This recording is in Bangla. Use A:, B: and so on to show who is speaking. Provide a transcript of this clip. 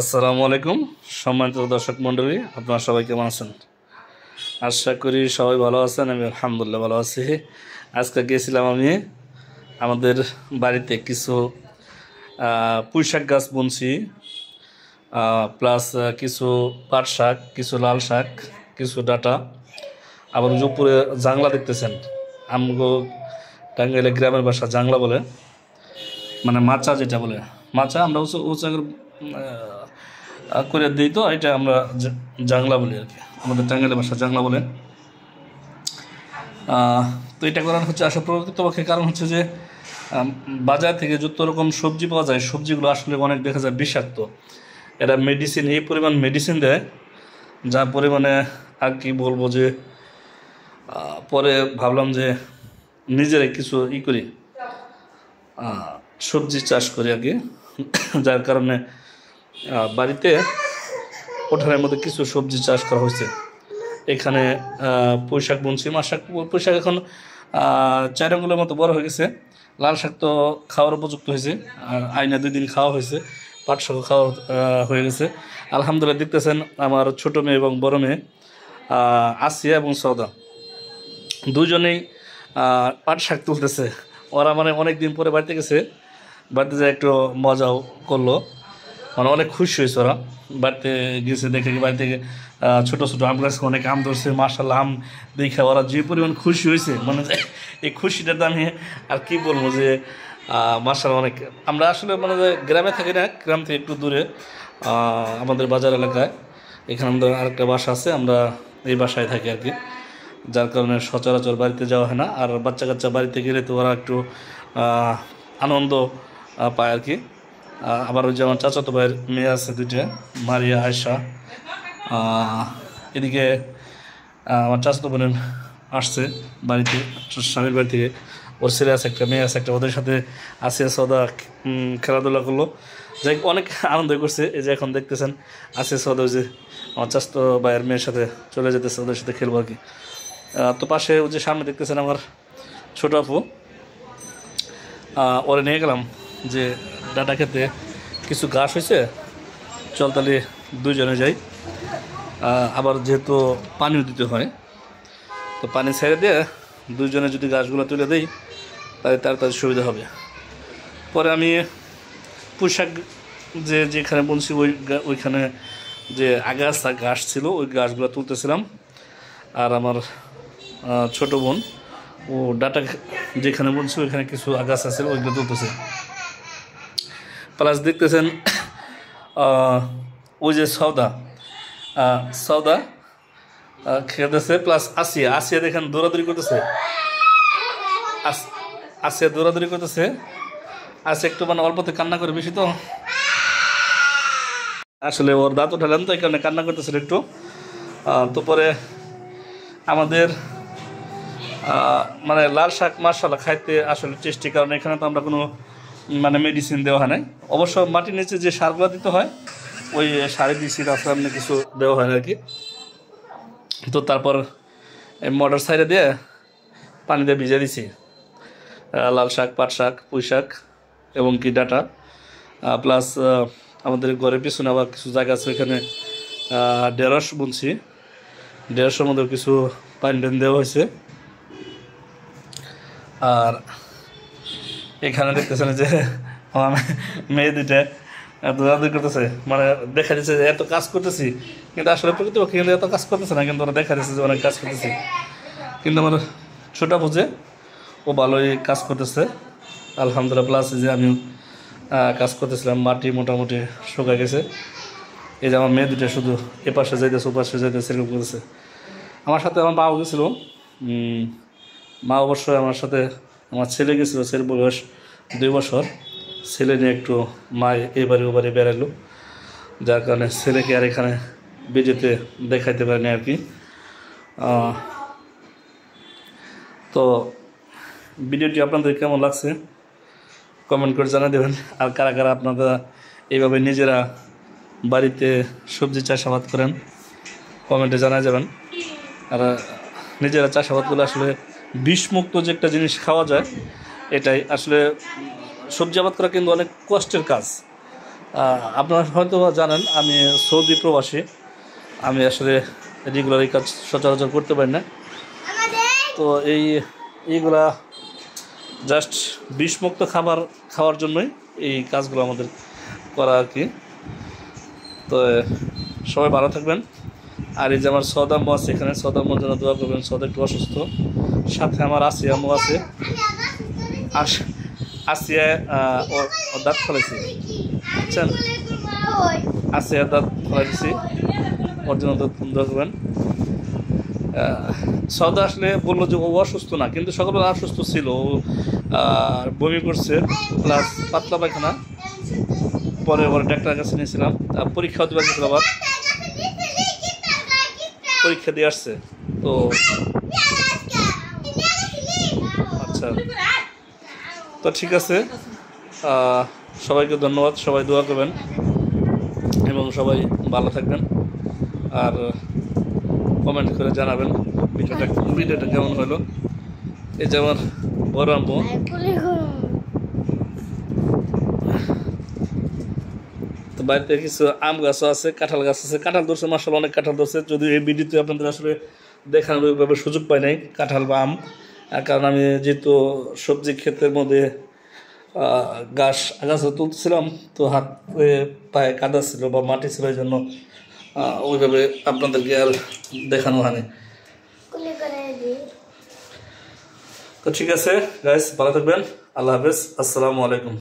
A: আসসালামু আলাইকুম সম্মানিত দর্শক মণ্ডলী, আপনারা সবাই কেমন আছেন? আশা করি সবাই ভালো আছেন। আমি আলহামদুলিল্লাহ ভালো আছি। আজকে গিয়েছিলাম আমি আমাদের বাড়িতে কিছু পুঁইশাক গাছ বুনছি, প্লাস কিছু পাট শাক, কিছু লাল শাক, কিছু ডাটা, আবার উপরে জাংলা দেখতেছেন। আমগো টাঙ্গাইলে গ্রামের ভাষা জাংলা বলে, মানে মাচা যেটা বলে মাচা, আমরা উঁচু করে দিই, তো এটা আমরা জাংলা বলি আর কি, আমাদের টাঙ্গাইলের ভাষা জাংলা বলে। তো এটা করার হচ্ছে আসলে প্রকৃতপক্ষে কারণ হচ্ছে যে বাজার থেকে যত রকম সবজি পাওয়া যায়, সবজিগুলো আসলে অনেক দেখা যায় বিষাক্ত। এরা মেডিসিন, এই পরিমাণ মেডিসিন দেয়, যা পরিমাণে আর কি বলবো যে পরে ভাবলাম যে নিজেরাই কিছু করি, সবজি চাষ করি আর কি। যার কারণে বাড়িতে উঠানের মধ্যে কিছু সবজি চাষ করা হয়েছে। এখানে পুঁইশাক বুনছি, পুঁইশাক এখন 4 আঙ্গুলের মতো বড় হয়ে গেছে। লাল শাক তো খাওয়ার উপযুক্ত হয়েছে, আর আইনা 2 দিন খাওয়া হয়েছে। পাট শাকও খাওয়া হয়ে গেছে আলহামদুলিল্লাহ। দেখতেছেন আমার ছোটো মেয়ে এবং বড় মেয়ে আসিয়া এবং সৌদা দুজনেই পাট শাক তুলতেছে। ওরা মানে অনেক দিন পরে বাড়িতে গেছে, বাড়িতে যায় একটু মজাও করলো, মানে অনেক খুশি হয়েছে। ওরা বাড়িতে গেছে দেখে বাড়ি থেকে ছোটো ছোটো আম গাছ অনেক আম ধরছে, মাশাআল্লাহ। আম দেখে ওরা যে পরিমাণ খুশি হয়েছে, মানে এই খুশিটার দামে আর কি বলবো যে মাশাআল্লাহ অনেক। আমরা আসলে মানে গ্রামে থাকি না, গ্রাম থেকে একটু দূরে আমাদের বাজার এলাকায়, এখানে আমাদের আরেকটা বাসা আছে, আমরা এই বাসায় থাকি আর কি। যার কারণে সচরাচর বাড়িতে যাওয়া হয় না। আর বাচ্চা কাচ্চা বাড়িতে গেলে তো ওরা একটু আনন্দ পায় আর কি। আবার ওই যে আমার চাচাতো ভাইয়ের মেয়ে আছে 2টা, মারিয়া, আয়সা। এদিকে আমার চাচাতো বোনের আসছে বাড়িতে, স্বামীর বাড়ি থেকে। ওর ছেলে আছে একটা, মেয়ে আছে একটা, ওদের সাথে আসিয়া সৌদা খেলাধুলা করলো, যাই অনেক আনন্দ করছে। এই যে এখন দেখতেছেন আসিয়া সৌদা ওই যে আমার চাচাতো ভাইয়ের মেয়ের সাথে চলে যেতেছে, ওদের সাথে খেলবো আর কি। তো পাশে ওই যে সামনে দেখতেছেন আমার ছোটো আপু, ওরে নিয়ে গেলাম যে ডাটা খেতে কিছু ঘাস হয়েছে, চল তাহলে 2 জনে যাই। আবার যেহেতু পানিও দিতে হয়, তো পানি ছেড়ে দিয়ে 2 জনে যদি গাছগুলো তুলে দিই তাহলে তাড়াতাড়ি সুবিধা হবে। পরে আমি পুঁইশাক যেখানে বুনছি ওইখানে যে আগাছা ঘাস ছিল, ওই গাছগুলো তুলতেছিলাম। আর আমার ছোটো বোন ও ডাটা যেখানে বুনছি ওইখানে কিছু আগাছা ছিল, ওইগুলো তুলতেছে। প্লাস দেখতেছেন ওই যে সৌদা খেতেছে, প্লাস আসিয়া দেখেন দৌড়াদৌড়ি করতেছে। আসিয়া দৌড়াদৌড়ি করতেছে, আসিয়া একটু মানে অল্পতে কান্না করে বেশি, তো আসলে ওর দাঁত উঠালেন, তো এই কারণে কান্না করতেছিল একটু। তো পরে আমাদের মানে লাল শাক মাশাআল্লাহ খাইতে আসলে টেস্টি, কারণ এখানে তো আমরা কোনো মানে মেডিসিন দেওয়া হয় নাই। অবশ্য মাটির নিচে যে সারগুলো দিতে হয় ওই সারে দিয়েছি, রাসায়নিক কিছু দেওয়া হয় না আর কি। তো তারপর মোটর সাইডে দিয়ে পানি দিয়ে ভিজে দিছি লাল শাক, পাট শাক, পুঁই শাক এবং কি ডাটা। প্লাস আমাদের ঘরের পিছনে আবার কিছু জায়গা আছে, ওইখানে ঢেঁড়স বুনছি, ঢেঁড়সের মধ্যে কিছু পানি টানি দেওয়া হয়েছে। আর এখানে দেখতেছেন যে আমার মেয়ে 2টা দৌড়াদৌড়ি করতেছে, মানে দেখা যাচ্ছে যে এত কাজ করতেছি, কিন্তু আসলে প্রকৃতপক্ষে কিন্তু এত কাজ করতেছে না, কিন্তু ওরা দেখা যাচ্ছে যে অনেক কাজ করতেছি। কিন্তু আমার ছোটা বুঝে ও ভালোই কাজ করতেছে আলহামদুলিল্লাহ। প্লাস যে আমিও কাজ করতেছিলাম, মাটি মোটামুটি শুকায় গেছে। এই যে আমার মেয়ে 2টা শুধু এপাশে যাইতেছে ওপাশে যাইতেছে এরকম করেছে। আমার সাথে আমার মাও গেছিলো, মা অবশ্যই আমার সাথে, আমার ছেলে গেছিলো, ছেলের বয়স 2 বছর। ছেলে নিয়ে একটু মা এবারে ওবারে বেড়ালো, যার কারণে ছেলেকে আর এখানে ভিডিওতে দেখাইতে পারেনি আর কি। তো ভিডিওটি আপনাদের কেমন লাগছে কমেন্ট করে জানিয়ে দেবেন। আর কারা কারা আপনারা এইভাবে নিজেরা বাড়িতে সবজি চাষাবাদ করেন কমেন্টে জানিয়ে যাবেন। আর নিজেরা চাষাবাদ করলে আসলে বিষমুক্ত যে একটা জিনিস খাওয়া যায়, এটাই আসলে সবজি আবাদ করা কিন্তু অনেক কষ্টের কাজ। আপনারা হয়তো জানেন আমি সৌদি প্রবাসী, আমি আসলে রেগুলার এই কাজ সচরাচর করতে পারি না। তো এইগুলা জাস্ট বিষমুক্ত খাবার খাওয়ার জন্যই এই কাজগুলো আমাদের করা আর কি। তো সবাই ভালো থাকবেন। আর এই যে আমার সদাম্মু আছে এখানে, সদাম্মুর জন্য দোয়া করবেন, সদা একটু অসুস্থ। সাথে আমার আসিয়াম্মু আছে, আসিয়া ও দাঁত ফেলেছি, বুঝছেন, আসিয়া দাঁত ফেলাই দিছি, ওর জন্য দোয়া করবেন। সদা আসলে বললো যে ও অসুস্থ না, কিন্তু সকালবেলা অসুস্থ ছিল, ও বমি করছে প্লাস পাতলা পায়খানা। পরে ডাক্তারের কাছে নিয়েছিলাম, পরীক্ষা দিতে গেছিল, আবার পরীক্ষা দিয়ে আসছে। তো আচ্ছা, তো ঠিক আছে, সবাইকে ধন্যবাদ, সবাই দোয়া করবেন এবং সবাই ভালো থাকবেন। আর কমেন্ট করে জানাবেন ভিডিওটা কেমন হলো। এই যে আমার বড় আম্মু, তো বাড়িতে কিছু আম গাছও আছে, কাঁঠাল গাছ আছে, কাঁঠাল ধরছে, মাসাল্লাহ অনেক কাঁঠাল ধরছে। যদিও এই ভিডিওতে আপনাদের আসলে দেখানোর ওইভাবে সুযোগ পাই নাই কাঁঠাল বা আম, কারণ আমি যেহেতু সবজি ক্ষেতের মধ্যে গাছ তুলতেছিলাম, তো হাত পায়ে কাদা ছিল বা মাটি ছিল, এই জন্য ওইভাবে আপনাদেরকে আর দেখানো হয়নি। তো ঠিক আছে গাইস, ভালো থাকবেন, আল্লাহ হাফেজ, আসসালামু আলাইকুম।